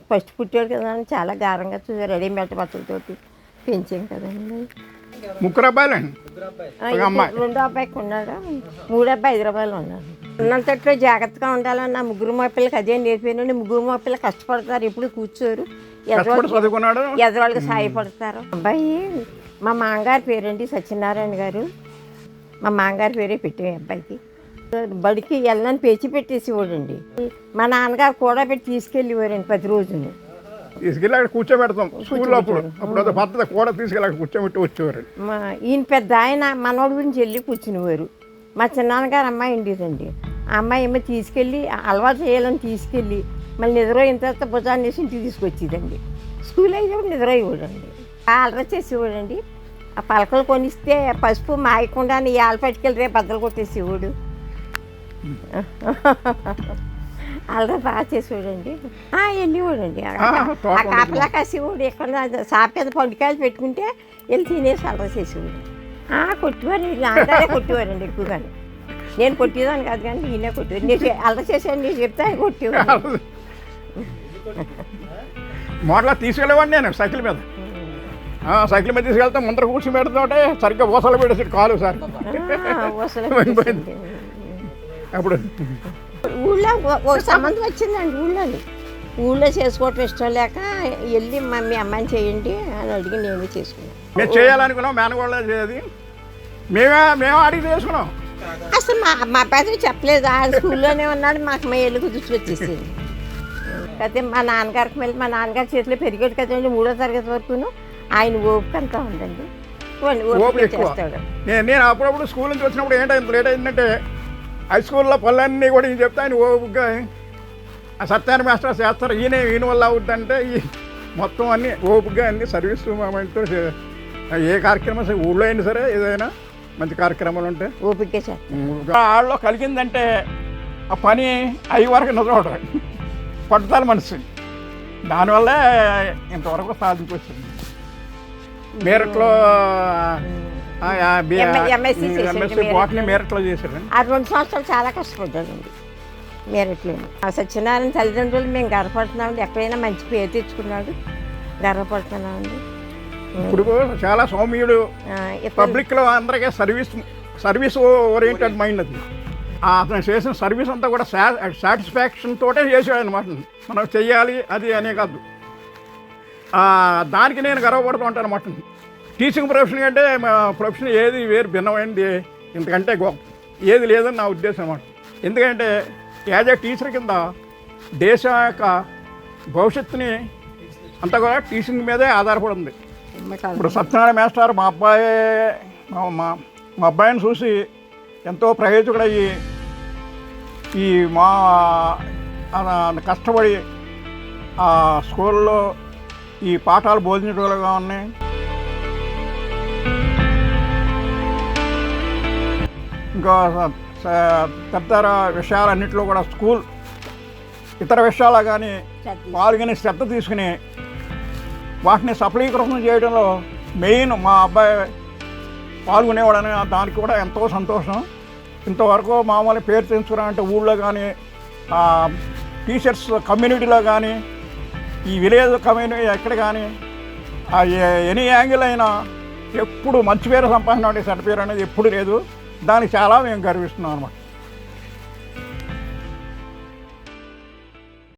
First పుట్టాడు కదా అని చాలా గారంగా చూసారు. రెడీమేడ్ బట్టలతోటి పెంచాం కదండి. ముగ్గురు అబ్బాయిలండి? రెండో అబ్బాయికి ఉన్నాడు, మూడో అబ్బాయి హైదరాబాద్లో ఉన్నాడు. ఉన్నంతట్లో జాగ్రత్తగా ఉండాలని నా ముగ్గురు మా పిల్లలకి అదే నేర్పాను. ముగ్గురు మా పిల్లలు కష్టపడతారు, ఎప్పుడు కూర్చోరు, ఎదవాళ్ళకి సాయపడతారు. అబ్బాయి మా మామగారి పేరండి సత్యనారాయణ గారు. మా మామగారి పేరే పెట్టాం అబ్బాయికి. బడికి వెళ్ళని పేచి పెట్టేసేవాడండి. మా నాన్నగారు కూడా పెట్టి తీసుకెళ్ళేవారండి 10 రోజులు. తీసుకెళ్ళి అక్కడ కూర్చోబెడతాం స్కూల్లో. అప్పుడు భర్త కూడా తీసుకెళ్ళి అక్కడ కూర్చోబెట్టి వచ్చేవారు. ఈయన పెద్ద ఆయన మనోడి గురించి వెళ్ళి కూర్చునేవారు. మా చిన్నాన్నగారు అమ్మాయి ఉండేదండి. ఆ అమ్మాయి ఏమో తీసుకెళ్ళి అలవాటు చేయాలని తీసుకెళ్ళి మళ్ళీ నిద్రపోయిన తర్వాత భుజాన్ని వేసి ఇంటికి తీసుకొచ్చేదండి. స్కూల్ అయ్యేవాడు నిద్రపోయేవాడండి. అలవాటు చేసేవాడండి. ఆ పలకలు కొనిస్తే పసుపు మాయకుండా ఏళ్ళ పట్టుకెళ్ళి రేపు బద్దలు కొట్టేసేవాడు. అలా బాగా చేసేవాడండి. వెళ్ళేవాడండి. ఆ కాపలా కాసేవాడు. ఎక్కడ సాపేద పండుకాయలు పెట్టుకుంటే వెళ్ళి తినేసి అలరా చేసేవాడు. కొట్టేవారు, నాన్నగారే కొట్టేవారండి ఎక్కువగానే. నేను కొట్టేదాన్ని కాదు కానీ ఈయనే కొట్టేవారు. నేను అలరా చేసాను, నేను చెప్తే ఆయన కొట్టేవాడు. మోడలా తీసుకెళ్ళేవాడిని నేను సైకిల్ మీద. సైకిల్ మీద తీసుకెళ్తే ముందర కూర్చొని పెడుతుంటే సరిగ్గా ఊసలు పెట్టేసి కాలు సార్ అప్పుడు. ఊళ్ళో ఒక సంబంధం వచ్చిందండి. ఊళ్ళో చేసుకోవటం ఇష్టం లేక వెళ్ళి మీ అమ్మాయిని చేయండి అని అడిగి నేనే చేసుకున్నాను. మేము చేయాలనుకున్నాం, మేనగోళ్ళ చేయదు, మేము అడిగి చేసుకున్నాం. అసలు మా పెద్ద చెప్పలేదు. ఆ స్కూల్లోనే ఉన్నాడు. మాకు మా ఇల్లు కుదిర్చి వచ్చేసింది. అయితే మా నాన్నగారి చేతిలో పెరిగాడు కదండి 3వ తరగతి వరకును. ఆయన ఓపిక అంతా ఉందండి. చేస్తాడు. నేను అప్పుడప్పుడు స్కూల్ నుంచి వచ్చినప్పుడు ఏంటంటే లేట్ అయిందంటే హై స్కూల్లో పనులన్నీ కూడా ఈయన చెప్తే ఆయన ఓపికగా ఆ సత్యాన్ని మాస్టర్ చేస్తారు. ఈయన వల్ల అవుతుందంటే ఈ మొత్తం అన్నీ ఓపికగా అన్ని సర్వీస్ మూమెంట్తో ఏ కార్యక్రమం ఊళ్ళో అయినా సరే ఏదైనా మంచి కార్యక్రమాలు ఉంటే ఓపిక వాళ్ళలో కలిగిందంటే ఆ పని అయ్యి వరకు నిద్రపోవడం పట్టుదల మనిషి. దానివల్లే ఇంతవరకు సాధించొచ్చింది. మేరట్లో ఎంఎస్సీ బాటనీ మేరట్లో చేశాడు. 2 సంవత్సరాలు చాలా కష్టపడ్డాడండి మేరట్లో. ఆ సత్యనారాయణ తల్లిదండ్రులు మేము గర్వపడుతున్నామండి. ఎక్కడైనా మంచి పేరు తెచ్చుకున్నాడు, గర్వపడుతున్నామండి. ఇప్పుడు చాలా సౌమ్యుడు. పబ్లిక్లో అందరికీ సర్వీస్ ఓరియంటెడ్ మైండ్ అది. అతను చేసిన సర్వీస్ అంతా కూడా సాటిస్ఫాక్షన్ తోటే చేసాడు అనమాట. మనం చెయ్యాలి అది అనే కాదు, దానికి నేను గర్వపడుతూ ఉంటాను అన్నమాట. టీచింగ్ ప్రొఫెషన్ కంటే మా ప్రొఫెషన్ ఏది వేరు భిన్నమైనది ఇంతకంటే గొప్ప ఏది లేదని నా ఉద్దేశం అన్నమాట. ఎందుకంటే యాజ్ ఏ టీచర్ కింద దేశం యొక్క భవిష్యత్తుని అంతా కూడా టీచింగ్ మీదే ఆధారపడి ఉంది. ఇప్పుడు సత్యనారాయణ మాస్టర్ మా అబ్బాయిని చూసి ఎంతో ప్రయోజకుడయ్యి ఈ మా కష్టపడి ఆ స్కూల్లో ఈ పాఠాలు బోధించడంగా ఉన్నాయి. ఇంకా తదితర విషయాలన్నింటిలో కూడా స్కూల్ ఇతర విషయాలు కానీ పాల్గొని శ్రద్ధ తీసుకుని వాటిని సఫలీకృతం చేయడంలో మెయిన్ మా అబ్బాయి పాల్గొనేవాడని దానికి కూడా ఎంతో సంతోషం. ఇంతవరకు మామూలు పేరు తెచ్చుకున్నామంటే ఊళ్ళో కానీ టీచర్స్ కమ్యూనిటీలో కానీ ఈ విలేజ్ కమ్యూనిటీ ఎక్కడ కానీ ఎనీ యాంగిల్ అయినా ఎప్పుడు మంచి పేరు సంపాదించిన చెడ్డ పేరు అనేది ఎప్పుడు లేదు. దానికి చాలా మేము గర్విస్తున్నాం అన్నమాట.